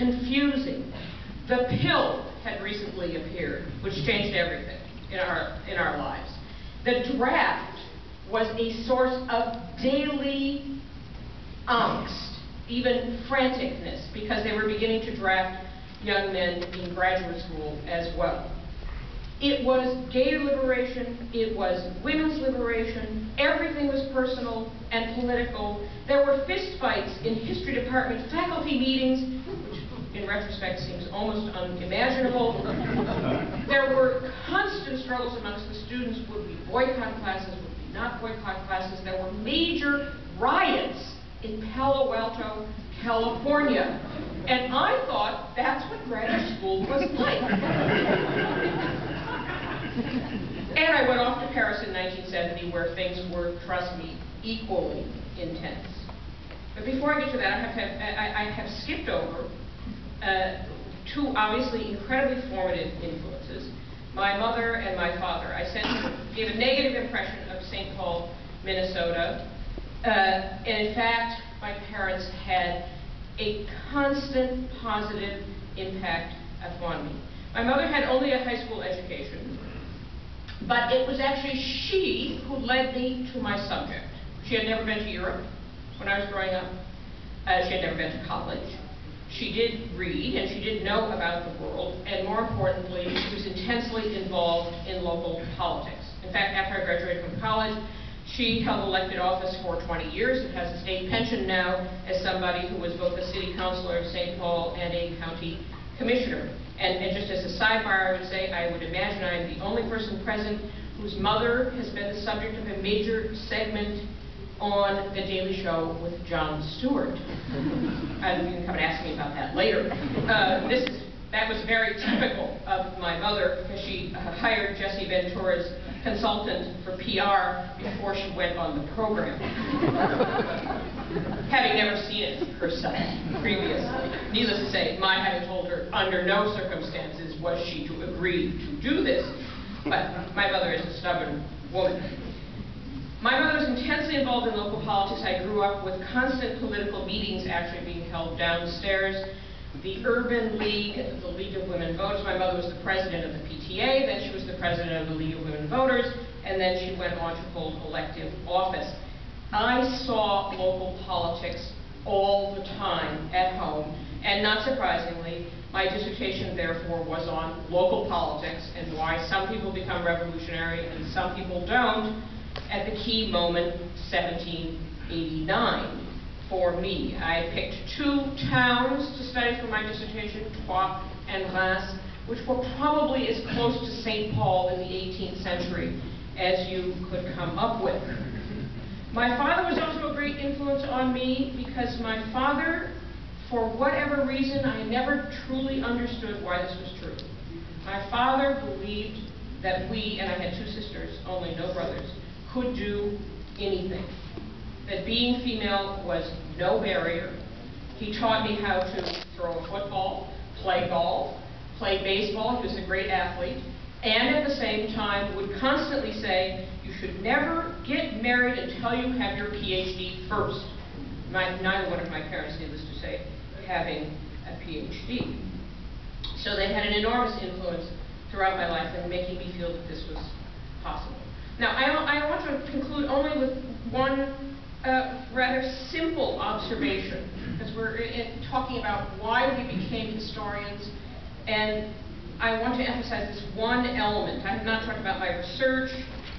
confusing. The pill had recently appeared, which changed everything in our lives. The draft was a source of daily angst, even franticness, because they were beginning to draft young men in graduate school as well. It was gay liberation, it was women's liberation, everything was personal and political. There were fistfights in history department faculty meetings, which in retrospect seems almost unimaginable. There were constant struggles amongst the students. Would we boycott classes, would we not boycott classes? There were major riots in Palo Alto, California. And I thought that's what graduate school was like. And I went off to Paris in 1970, where things were, trust me, equally intense. But before I get to that, I have skipped over two obviously incredibly formative influences, my mother and my father. I gave a negative impression of St. Paul, Minnesota. And in fact, my parents had a constant positive impact upon me. My mother had only a high school education, but it was actually she who led me to my subject. She had never been to Europe when I was growing up. She had never been to college. She did read, and she did know about the world, and more importantly, she was intensely involved in local politics. In fact, after I graduated from college, she held elected office for 20 years and has a state pension now as somebody who was both a city councilor of St. Paul and a county commissioner. And just as a sidebar, I would say, I would imagine I am the only person present whose mother has been the subject of a major segment on The Daily Show with Jon Stewart. And you can come and ask me about that later. That was very typical of my mother, because she hired Jesse Ventura's consultant for PR before she went on the program, having never seen it herself previously. Needless to say, my having told her under no circumstances was she to agree to do this, but my mother is a stubborn woman. My mother was intensely involved in local politics. I grew up with constant political meetings actually being held downstairs. The Urban League, the League of Women Voters. My mother was the president of the PTA, then she was the president of the League of Women Voters, and then she went on to hold elective office. I saw local politics all the time at home, and not surprisingly, my dissertation therefore was on local politics and why some people become revolutionary and some people don't at the key moment, 1789. For me, I picked two towns to study for my dissertation, Troyes and Reims, which were probably as close to St. Paul in the 18th century as you could come up with. My father was also a great influence on me because my father, for whatever reason, I never truly understood why this was true. My father believed that we, and I had two sisters, only no brothers, could do anything. That being female was no barrier. He taught me how to throw a football, play golf, play baseball. He was a great athlete. And at the same time would constantly say, you should never get married until you have your PhD first. Neither one of my parents, needless to say, having a PhD. So they had an enormous influence throughout my life in making me feel that this was possible. Now, I want to conclude only with one rather simple observation, because we're talking about why we became historians, and I want to emphasize this one element. I have not talked about my research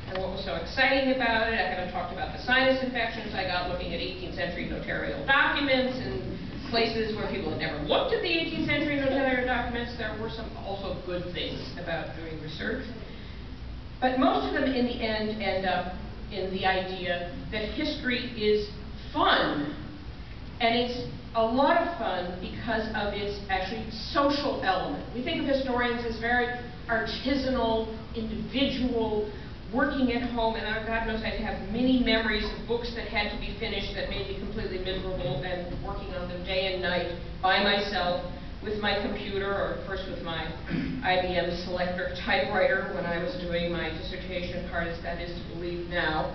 and what was so exciting about it. I haven't talked about the sinus infections I got looking at 18th century notarial documents and places where people had never looked at the 18th century notarial documents. There were some also good things about doing research. But most of them in the end up in the idea that history is fun. And it's a lot of fun because of its actually social element. We think of historians as very artisanal, individual, working at home, and God knows I have many memories of books that had to be finished that made me completely miserable, and working on them day and night by myself with my computer, or first with my IBM Selector typewriter when I was doing my dissertation, hard as that is to believe now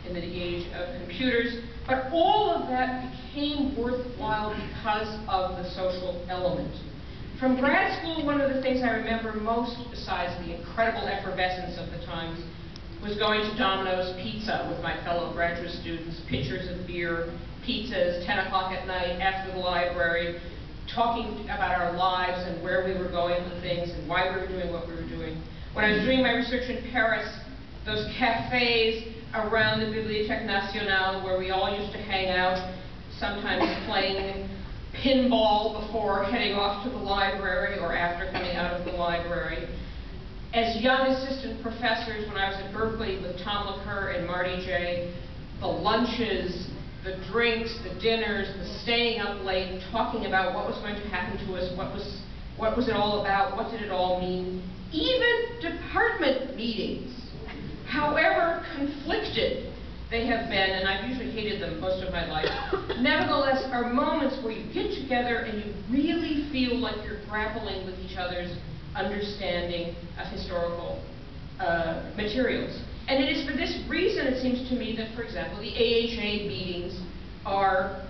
in the age of computers. But all of that became worthwhile because of the social element. From grad school, one of the things I remember most, besides the incredible effervescence of the times, was going to Domino's Pizza with my fellow graduate students, pitchers of beer, pizzas, 10 o'clock at night after the library, talking about our lives and where we were going with things and why we were doing what we were doing. When I was doing my research in Paris, those cafes around the Bibliothèque Nationale where we all used to hang out, sometimes playing pinball before heading off to the library or after coming out of the library. As young assistant professors, when I was at Berkeley with Tom LaCour and Marty J., the lunches, the drinks, the dinners, the staying up late, talking about what was going to happen to us, what was it all about, what did it all mean. Even department meetings, however conflicted they have been, and I've usually hated them most of my life, nevertheless are moments where you get together and you really feel like you're grappling with each other's understanding of historical materials. And it is for this reason, it seems to me, that, for example, the AHA meetings are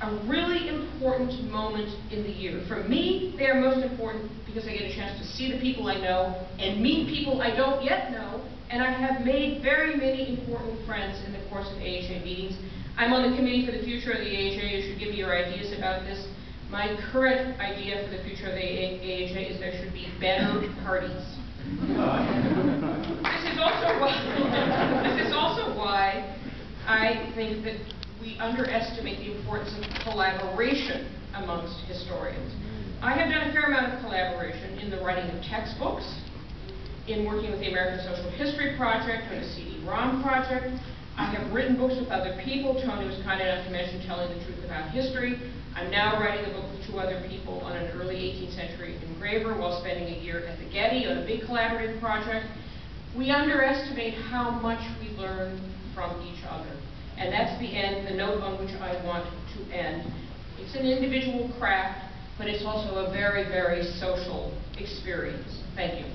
a really important moment in the year. For me, they are most important because I get a chance to see the people I know and meet people I don't yet know, and I have made very many important friends in the course of AHA meetings. I'm on the committee for the future of the AHA. You should give me your ideas about this. My current idea for the future of the AHA is there should be better parties. This is also why I think that we underestimate the importance of collaboration amongst historians. I have done a fair amount of collaboration in the writing of textbooks, in working with the American Social History Project or the CD-ROM project. I have written books with other people. Tony was kind enough to mention Telling the Truth About History. I'm now writing a book with 2 other people on an early 18th century engraver while spending a year at the Getty on a big collaborative project. We underestimate how much we learn from each other. And that's the note on which I want to end. It's an individual craft, but it's also a very, very social experience. Thank you.